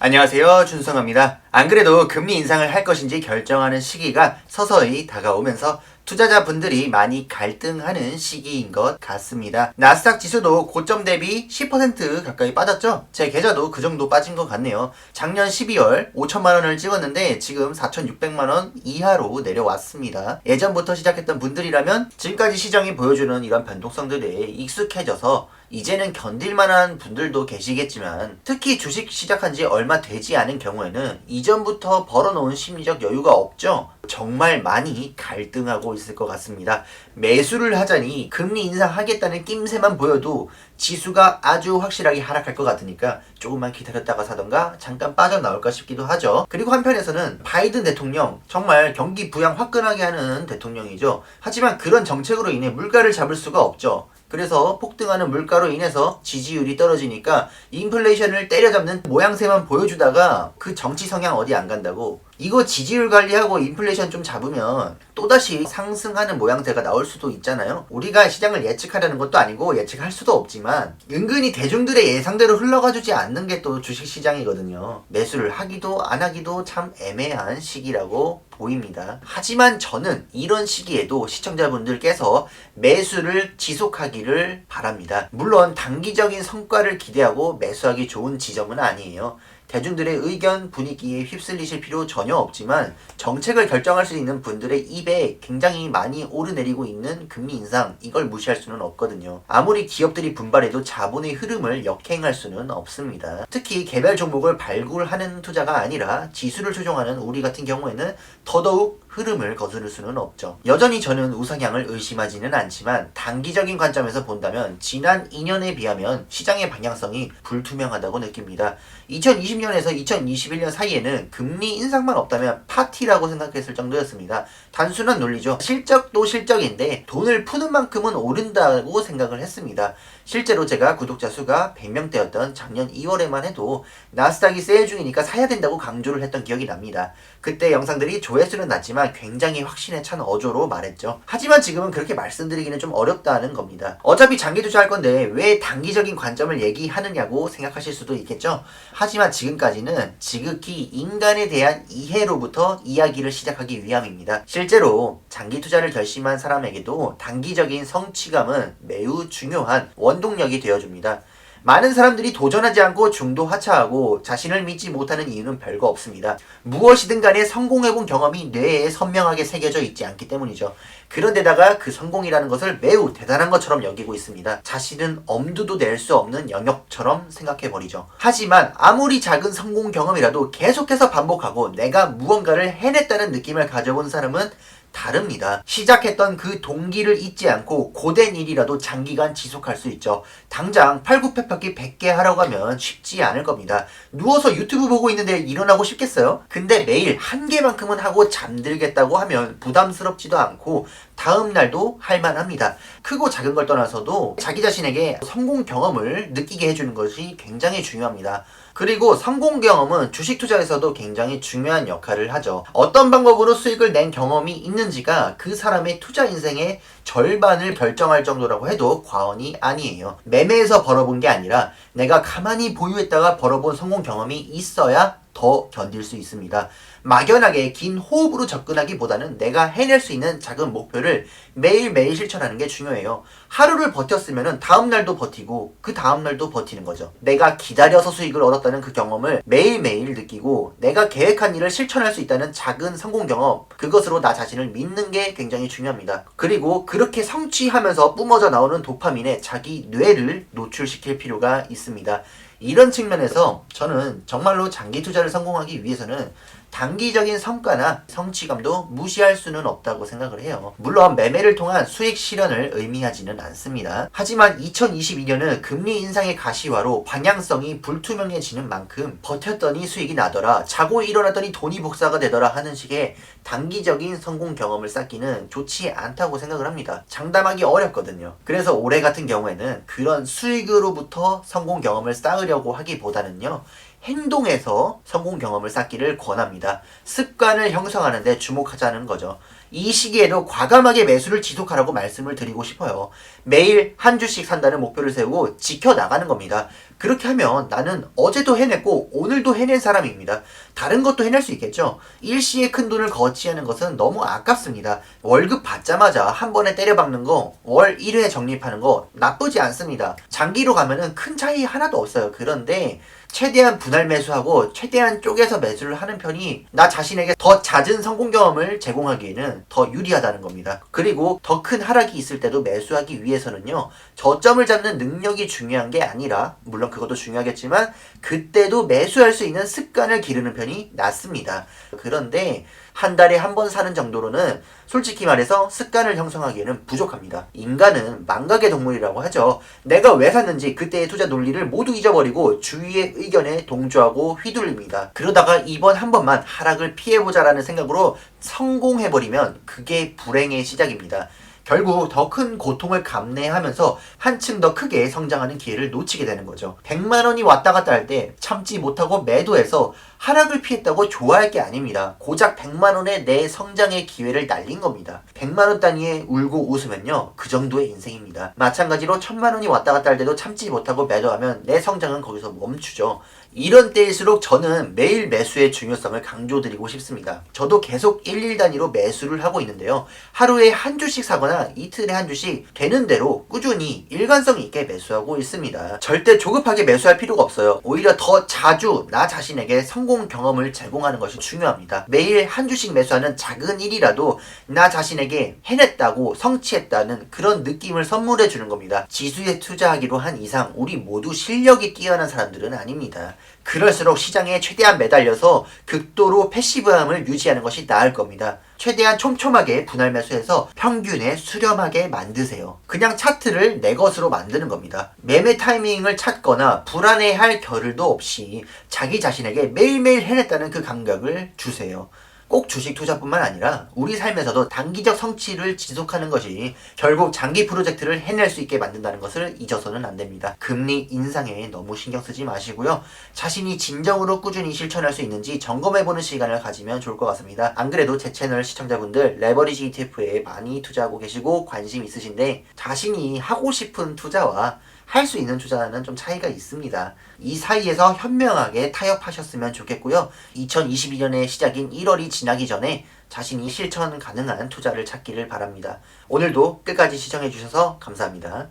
안녕하세요, 준성입니다. 안 그래도 금리 인상을 할 것인지 결정하는 시기가 서서히 다가오면서 투자자분들이 많이 갈등하는 시기인 것 같습니다. 나스닥 지수도 고점 대비 10% 가까이 빠졌죠? 제 계좌도 그 정도 빠진 것 같네요. 작년 12월 5천만 원을 찍었는데 지금 4,600만 원 이하로 내려왔습니다. 예전부터 시작했던 분들이라면 지금까지 시장이 보여주는 이런 변동성들에 익숙해져서 이제는 견딜만한 분들도 계시겠지만, 특히 주식 시작한 지 얼마 되지 않은 경우에는 이전부터 벌어놓은 심리적 여유가 없죠. 정말 많이 갈등하고 있을 것 같습니다. 매수를 하자니 금리 인상하겠다는 낌새만 보여도 지수가 아주 확실하게 하락할 것 같으니까 조금만 기다렸다가 사던가 잠깐 빠져나올까 싶기도 하죠. 그리고 한편에서는 바이든 대통령, 정말 경기 부양 화끈하게 하는 대통령이죠. 하지만 그런 정책으로 인해 물가를 잡을 수가 없죠. 그래서 폭등하는 물가로 인해서 지지율이 떨어지니까 인플레이션을 때려잡는 모양새만 보여주다가 그 정치 성향 어디 안 간다고, 이거 지지율 관리하고 인플레이션 좀 잡으면 또다시 상승하는 모양새가 나올 수도 있잖아요. 우리가 시장을 예측하려는 것도 아니고 예측할 수도 없지만 은근히 대중들의 예상대로 흘러가주지 않는 게 또 주식시장이거든요. 매수를 하기도 안 하기도 참 애매한 시기라고 보입니다. 하지만 저는 이런 시기에도 시청자분들께서 매수를 지속하기를 바랍니다. 물론 단기적인 성과를 기대하고 매수하기 좋은 지점은 아니에요. 대중들의 의견, 분위기에 휩쓸리실 필요 전혀 없지만 정책을 결정할 수 있는 분들의 입에 굉장히 많이 오르내리고 있는 금리 인상, 이걸 무시할 수는 없거든요. 아무리 기업들이 분발해도 자본의 흐름을 역행할 수는 없습니다. 특히 개별 종목을 발굴하는 투자가 아니라 지수를 추종하는 우리 같은 경우에는 더더욱 흐름을 거스를 수는 없죠. 여전히 저는 우상향을 의심하지는 않지만 단기적인 관점에서 본다면 지난 2년에 비하면 시장의 방향성이 불투명하다고 느낍니다. 2020년에서 2021년 사이에는 금리 인상만 없다면 파티라고 생각했을 정도였습니다. 단순한 논리죠. 실적도 실적인데 돈을 푸는 만큼은 오른다고 생각을 했습니다. 실제로 제가 구독자 수가 100명대였던 작년 2월에만 해도 나스닥이 세일 중이니까 사야 된다고 강조를 했던 기억이 납니다. 그때 영상들이 조회수는 낮지만 굉장히 확신에 찬 어조로 말했죠. 하지만 지금은 그렇게 말씀드리기는 좀 어렵다는 겁니다. 어차피 장기 투자할 건데 왜 단기적인 관점을 얘기하느냐고 생각하실 수도 있겠죠. 하지만 지금까지는 지극히 인간에 대한 이해로부터 이야기를 시작하기 위함입니다. 실제로 장기 투자를 결심한 사람에게도 단기적인 성취감은 매우 중요한 원동력이 되어줍니다. 많은 사람들이 도전하지 않고 중도하차하고 자신을 믿지 못하는 이유는 별거 없습니다. 무엇이든 간에 성공해본 경험이 뇌에 선명하게 새겨져 있지 않기 때문이죠. 그런데다가 그 성공이라는 것을 매우 대단한 것처럼 여기고 있습니다. 자신은 엄두도 낼 수 없는 영역처럼 생각해버리죠. 하지만 아무리 작은 성공 경험이라도 계속해서 반복하고 내가 무언가를 해냈다는 느낌을 가져본 사람은 다릅니다. 시작했던 그 동기를 잊지 않고 고된 일이라도 장기간 지속할 수 있죠. 당장 팔굽혀펴기 100개 하라고 하면 쉽지 않을 겁니다. 누워서 유튜브 보고 있는데 일어나고 싶겠어요? 근데 매일 한 개만큼은 하고 잠들겠다고 하면 부담스럽지도 않고 다음 날도 할만합니다. 크고 작은 걸 떠나서도 자기 자신에게 성공 경험을 느끼게 해주는 것이 굉장히 중요합니다. 그리고 성공 경험은 주식 투자에서도 굉장히 중요한 역할을 하죠. 어떤 방법으로 수익을 낸 경험이 있는지가 그 사람의 투자 인생의 절반을 결정할 정도라고 해도 과언이 아니에요. 매매에서 벌어본 게 아니라 내가 가만히 보유했다가 벌어본 성공 경험이 있어야 더 견딜 수 있습니다. 막연하게 긴 호흡으로 접근하기보다는 내가 해낼 수 있는 작은 목표를 매일매일 실천하는 게 중요해요. 하루를 버텼으면 다음날도 버티고 그 다음날도 버티는 거죠. 내가 기다려서 수익을 얻었다는 그 경험을 매일매일 느끼고 내가 계획한 일을 실천할 수 있다는 작은 성공 경험, 그것으로 나 자신을 믿는 게 굉장히 중요합니다. 그리고 그렇게 성취하면서 뿜어져 나오는 도파민에 자기 뇌를 노출시킬 필요가 있습니다. 이런 측면에서 저는 정말로 장기 투자를 성공하기 위해서는 단기적인 성과나 성취감도 무시할 수는 없다고 생각을 해요. 물론 매매를 통한 수익 실현을 의미하지는 않습니다. 하지만 2022년은 금리 인상의 가시화로 방향성이 불투명해지는 만큼 버텼더니 수익이 나더라, 자고 일어났더니 돈이 복사가 되더라 하는 식의 단기적인 성공 경험을 쌓기는 좋지 않다고 생각을 합니다. 장담하기 어렵거든요. 그래서 올해 같은 경우에는 그런 수익으로부터 성공 경험을 쌓으려고 하기보다는요, 행동에서 성공 경험을 쌓기를 권합니다. 습관을 형성하는 데 주목하자는 거죠. 이 시기에도 과감하게 매수를 지속하라고 말씀을 드리고 싶어요. 매일 한 주씩 산다는 목표를 세우고 지켜나가는 겁니다. 그렇게 하면 나는 어제도 해냈고 오늘도 해낸 사람입니다. 다른 것도 해낼 수 있겠죠. 일시에 큰 돈을 거치하는 것은 너무 아깝습니다. 월급 받자마자 한 번에 때려박는 거, 월 1회 적립하는 거 나쁘지 않습니다. 장기로 가면은 큰 차이 하나도 없어요. 그런데 최대한 분할 매수하고 최대한 쪼개서 매수를 하는 편이 나 자신에게 더 잦은 성공 경험을 제공하기에는 더 유리하다는 겁니다. 그리고 더 큰 하락이 있을 때도 매수하기 위해서는요, 저점을 잡는 능력이 중요한 게 아니라, 물론 그것도 중요하겠지만 그때도 매수할 수 있는 습관을 기르는 편이 낫습니다. 그런데 한 달에 한 번 사는 정도로는 솔직히 말해서 습관을 형성하기에는 부족합니다. 인간은 망각의 동물이라고 하죠. 내가 왜 샀는지 그때의 투자 논리를 모두 잊어버리고 주위의 의견에 동조하고 휘둘립니다. 그러다가 이번 한 번만 하락을 피해보자라는 생각으로 성공해버리면 그게 불행의 시작입니다. 결국 더 큰 고통을 감내하면서 한층 더 크게 성장하는 기회를 놓치게 되는 거죠. 100만 원이 왔다 갔다 할 때 참지 못하고 매도해서 하락을 피했다고 좋아할 게 아닙니다. 고작 100만 원의 내 성장의 기회를 날린 겁니다. 100만 원 단위에 울고 웃으면요, 그 정도의 인생입니다. 마찬가지로 1000만 원이 왔다 갔다 할 때도 참지 못하고 매도하면 내 성장은 거기서 멈추죠. 이런 때일수록 저는 매일 매수의 중요성을 강조드리고 싶습니다. 저도 계속 1일 단위로 매수를 하고 있는데요. 하루에 한 주씩 사거나 이틀에 한 주씩 되는 대로 꾸준히 일관성 있게 매수하고 있습니다. 절대 조급하게 매수할 필요가 없어요. 오히려 더 자주 나 자신에게 성공 경험을 제공하는 것이 중요합니다. 매일 한 주씩 매수하는 작은 일이라도 나 자신에게 해냈다고 성취했다는 그런 느낌을 선물해 주는 겁니다. 지수에 투자하기로 한 이상 우리 모두 실력이 뛰어난 사람들은 아닙니다. 그럴수록 시장에 최대한 매달려서 극도로 패시브함을 유지하는 것이 나을 겁니다. 최대한 촘촘하게 분할 매수해서 평균에 수렴하게 만드세요. 그냥 차트를 내 것으로 만드는 겁니다. 매매 타이밍을 찾거나 불안해할 겨를도 없이 자기 자신에게 매일매일 해냈다는 그 감각을 주세요. 꼭 주식 투자뿐만 아니라 우리 삶에서도 단기적 성취를 지속하는 것이 결국 장기 프로젝트를 해낼 수 있게 만든다는 것을 잊어서는 안 됩니다. 금리 인상에 너무 신경 쓰지 마시고요. 자신이 진정으로 꾸준히 실천할 수 있는지 점검해보는 시간을 가지면 좋을 것 같습니다. 안 그래도 제 채널 시청자분들 레버리지 ETF에 많이 투자하고 계시고 관심 있으신데 자신이 하고 싶은 투자와 할 수 있는 투자는 좀 차이가 있습니다. 이 사이에서 현명하게 타협하셨으면 좋겠고요. 2022년의 시작인 1월이 지나기 전에 자신이 실천 가능한 투자를 찾기를 바랍니다. 오늘도 끝까지 시청해주셔서 감사합니다.